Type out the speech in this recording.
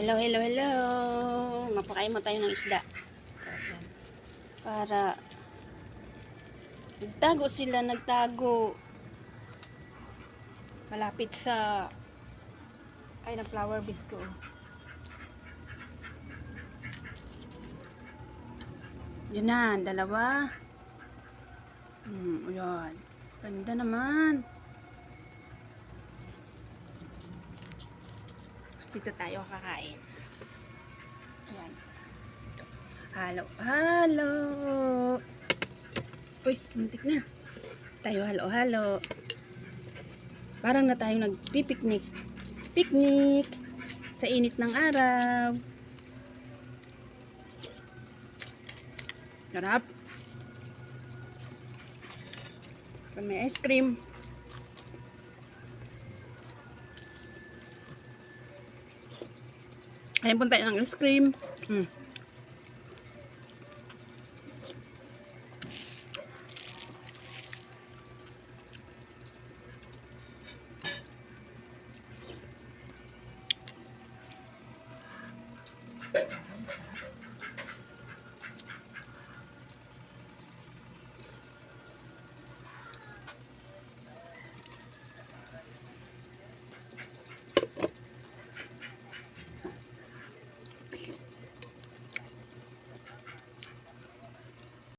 Hello, hello, hello. Mapakain mo tayo ng isda. Ayan. Para nagtago sila, nagtago. Malapit sa ng flower bisco. Yun na, dalawa. Ayan. Ganda naman. Tapos dito tayo kakain. Ayan. Halo, halo. Uy, muntik na. Tayo halo, halo. Parang na tayong nagpipiknik. Picnic sa init ng araw. Sarap. May ice cream. Ayan po tayo ng ice cream.